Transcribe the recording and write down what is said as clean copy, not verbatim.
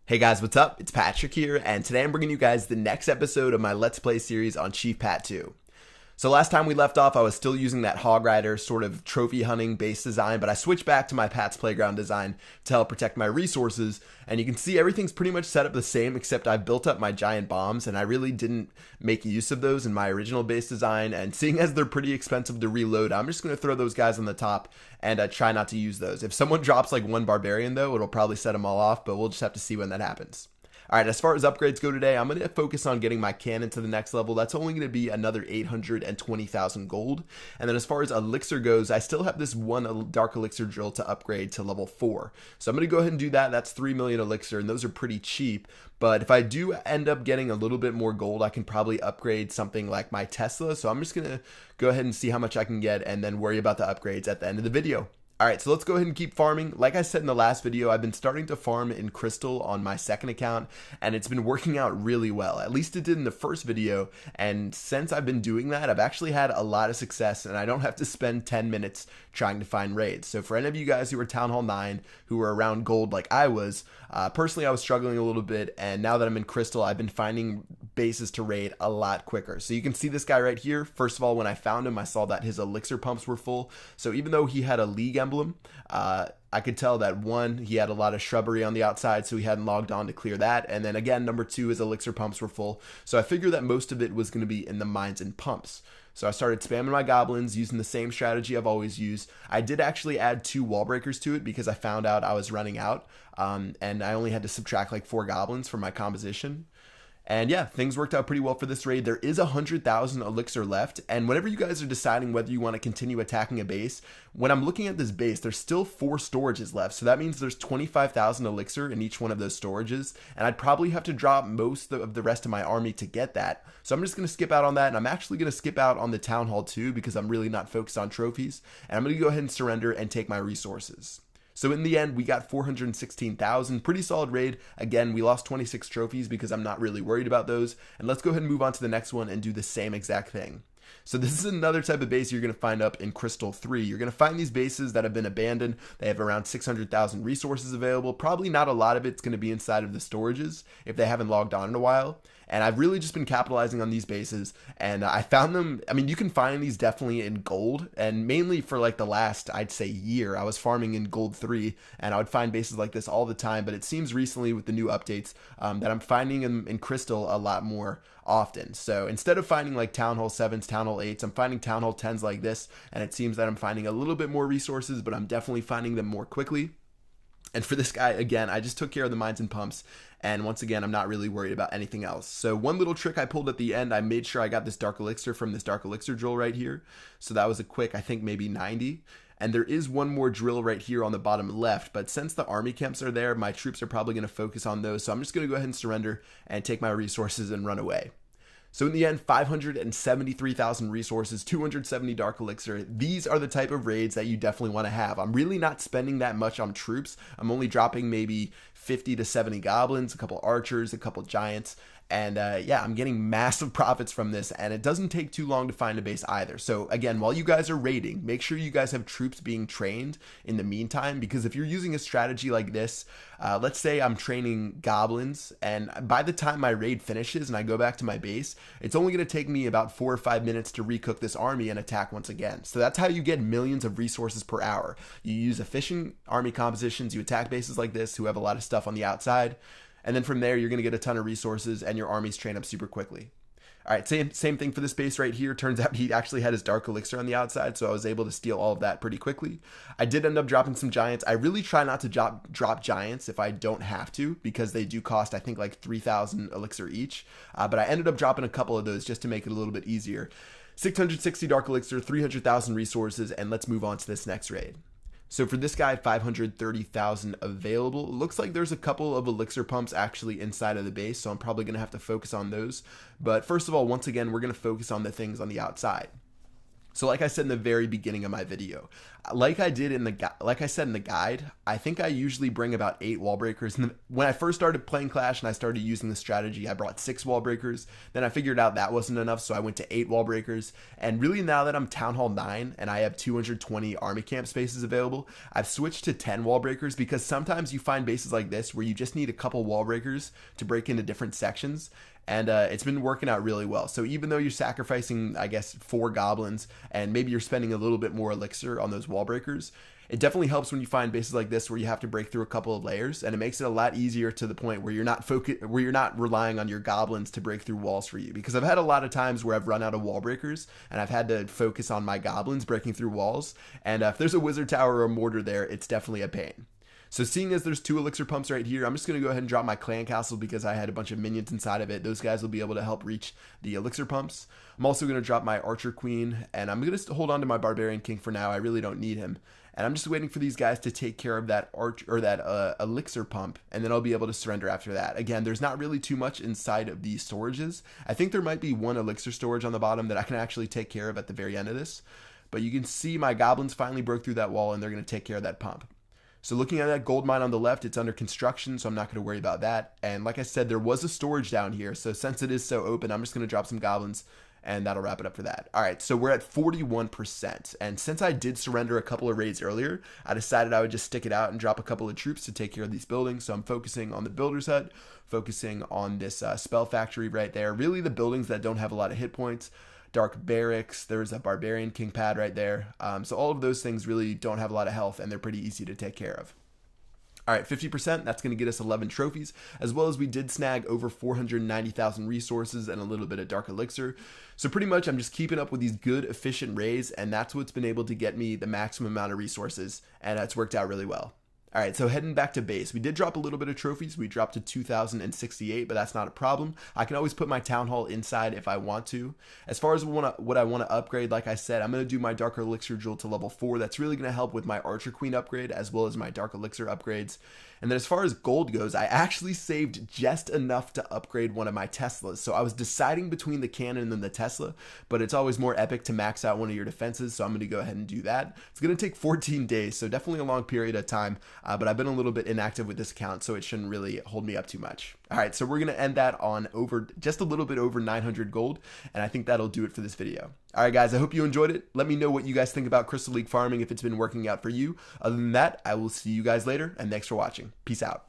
Hey guys, what's up? It's Patrick here, and today I'm bringing you guys the next episode of my Let's Play series on Chief Pat 2. So last time we left off, I was still using that Hog Rider sort of trophy hunting base design, but I switched back to my Pat's Playground design to help protect my resources, and you can see everything's pretty much set up the same, except I built up my giant bombs, and I really didn't make use of those in my original base design, and seeing as they're pretty expensive to reload, I'm just going to throw those guys on the top and try not to use those. If someone drops like one Barbarian though, it'll probably set them all off, but we'll just have to see when that happens. Alright, as far as upgrades go today, I'm going to focus on getting my cannon to the next level. That's only going to be another 820,000 gold. And then as far as elixir goes, I still have this one dark elixir drill to upgrade to level 4. So I'm going to go ahead and do that. That's 3 million elixir, and those are pretty cheap. But if I do end up getting a little bit more gold, I can probably upgrade something like my Tesla. So I'm just going to go ahead and see how much I can get and then worry about the upgrades at the end of the video. Alright, so let's go ahead and keep farming. Like I said in the last video, I've been starting to farm in Crystal on my second account, and it's been working out really well. At least it did in the first video, and since I've been doing that, I've actually had a lot of success, and I don't have to spend 10 minutes trying to find raids. So for any of you guys who are Town Hall 9, who were around gold like I was, personally I was struggling a little bit, and now that I'm in Crystal, I've been finding bases to raid a lot quicker. So you can see this guy right here. First of all, when I found him, I saw that his elixir pumps were full. So even though he had a league emblem, I could tell that one, he had a lot of shrubbery on the outside, so he hadn't logged on to clear that. And then again, number 2, his elixir pumps were full. So I figured that most of it was going to be in the mines and pumps. So I started spamming my goblins using the same strategy I've always used. I did actually add 2 wall breakers to it because I found out I was running out, and I only had to subtract like 4 goblins from my composition. And yeah, things worked out pretty well for this raid. There is 100,000 elixir left, and whenever you guys are deciding whether you want to continue attacking a base, when I'm looking at this base, there's still 4 storages left, so that means there's 25,000 elixir in each one of those storages, and I'd probably have to drop most of the rest of my army to get that. So I'm just going to skip out on that, and I'm actually going to skip out on the Town Hall too, because I'm really not focused on trophies, and I'm going to go ahead and surrender and take my resources. So in the end, we got 416,000, pretty solid raid. Again, we lost 26 trophies because I'm not really worried about those. And let's go ahead and move on to the next one and do the same exact thing. So this is another type of base you're going to find up in Crystal 3. You're going to find these bases that have been abandoned. They have around 600,000 resources available. Probably not a lot of it's going to be inside of the storages if they haven't logged on in a while. And I've really just been capitalizing on these bases, and I found them, I mean, you can find these definitely in gold, and mainly for like the last, I'd say, year, I was farming in gold 3, and I would find bases like this all the time, but it seems recently with the new updates that I'm finding them in Crystal a lot more often. So instead of finding like Town Hall 7s, Town Hall 8s, I'm finding Town Hall 10s like this, and it seems that I'm finding a little bit more resources, but I'm definitely finding them more quickly. And for this guy, again, I just took care of the mines and pumps, and once again, I'm not really worried about anything else. So one little trick I pulled at the end, I made sure I got this dark elixir from this dark elixir drill right here. So that was a quick, I think maybe 90. And there is one more drill right here on the bottom left, but since the army camps are there, my troops are probably going to focus on those. So I'm just going to go ahead and surrender and take my resources and run away. So in the end, 573,000 resources, 270 dark elixir. These are the type of raids that you definitely want to have. I'm really not spending that much on troops. I'm only dropping maybe 50 to 70 goblins, a couple archers, a couple giants. And yeah, I'm getting massive profits from this, and it doesn't take too long to find a base either. So again, while you guys are raiding, make sure you guys have troops being trained in the meantime, because if you're using a strategy like this, let's say I'm training goblins, and by the time my raid finishes and I go back to my base, it's only going to take me about 4 or 5 minutes to recook this army and attack once again. So that's how you get millions of resources per hour. You use efficient army compositions, you attack bases like this who have a lot of stuff on the outside, and then from there, you're going to get a ton of resources and your armies train up super quickly. All right, same thing for this base right here. Turns out he actually had his dark elixir on the outside, so I was able to steal all of that pretty quickly. I did end up dropping some giants. I really try not to drop giants if I don't have to, because they do cost, I think, like 3,000 elixir each. But I ended up dropping a couple of those just to make it a little bit easier. 660 dark elixir, 300,000 resources, and let's move on to this next raid. So for this guy, 530,000 available. It looks like there's a couple of elixir pumps actually inside of the base, so I'm probably going to have to focus on those. But first of all, once again, we're going to focus on the things on the outside. So like I said in the very beginning of my video, like I did in the like I said in the guide, I think I usually bring about 8 wall breakers. And when I first started playing Clash and I started using the strategy, I brought 6 wall breakers. Then I figured out that wasn't enough, so I went to 8 wall breakers. And really now that I'm Town Hall 9 and I have 220 army camp spaces available, I've switched to 10 wall breakers because sometimes you find bases like this where you just need a couple wall breakers to break into different sections. And it's been working out really well. So even though you're sacrificing, I guess, 4 goblins, and maybe you're spending a little bit more elixir on those wall breakers, it definitely helps when you find bases like this where you have to break through a couple of layers, and it makes it a lot easier to the point where you're not relying on your goblins to break through walls for you. Because I've had a lot of times where I've run out of wall breakers, and I've had to focus on my goblins breaking through walls. And if there's a wizard tower or a mortar there, it's definitely a pain. So seeing as there's 2 elixir pumps right here, I'm just going to go ahead and drop my clan castle because I had a bunch of minions inside of it. Those guys will be able to help reach the elixir pumps. I'm also going to drop my archer queen, and I'm going to hold on to my barbarian king for now. I really don't need him. And I'm just waiting for these guys to take care of that elixir pump, and then I'll be able to surrender after that. Again, there's not really too much inside of these storages. I think there might be 1 elixir storage on the bottom that I can actually take care of at the very end of this. But you can see my goblins finally broke through that wall, and they're going to take care of that pump. So looking at that gold mine on the left, it's under construction, so I'm not going to worry about that. And like I said, there was a storage down here, so since it is so open, I'm just going to drop some goblins, and that'll wrap it up for that. All right, so we're at 41%, and since I did surrender a couple of raids earlier, I decided I would just stick it out and drop a couple of troops to take care of these buildings. So I'm focusing on the builder's hut, focusing on this spell factory right there, really the buildings that don't have a lot of hit points. Dark barracks, there's a barbarian king pad right there. So all of those things really don't have a lot of health, and they're pretty easy to take care of. All right, 50%, that's going to get us 11 trophies, as well as we did snag over 490,000 resources and a little bit of dark elixir. So pretty much I'm just keeping up with these good, efficient raids, and that's what's been able to get me the maximum amount of resources, and it's worked out really well. All right, so heading back to base, we did drop a little bit of trophies. We dropped to 2,068, but that's not a problem. I can always put my town hall inside if I want to. As far as what I want to upgrade, like I said, I'm going to do my dark elixir jewel to level 4. That's really going to help with my archer queen upgrade as well as my dark elixir upgrades. And then as far as gold goes, I actually saved just enough to upgrade one of my Teslas. So I was deciding between the cannon and the Tesla, but it's always more epic to max out one of your defenses, so I'm going to go ahead and do that. It's going to take 14 days, so definitely a long period of time, but I've been a little bit inactive with this account, so it shouldn't really hold me up too much. All right, so we're going to end that on just a little bit over 900 gold, and I think that'll do it for this video. All right, guys, I hope you enjoyed it. Let me know what you guys think about Crystal League farming, if it's been working out for you. Other than that, I will see you guys later, and thanks for watching. Peace out.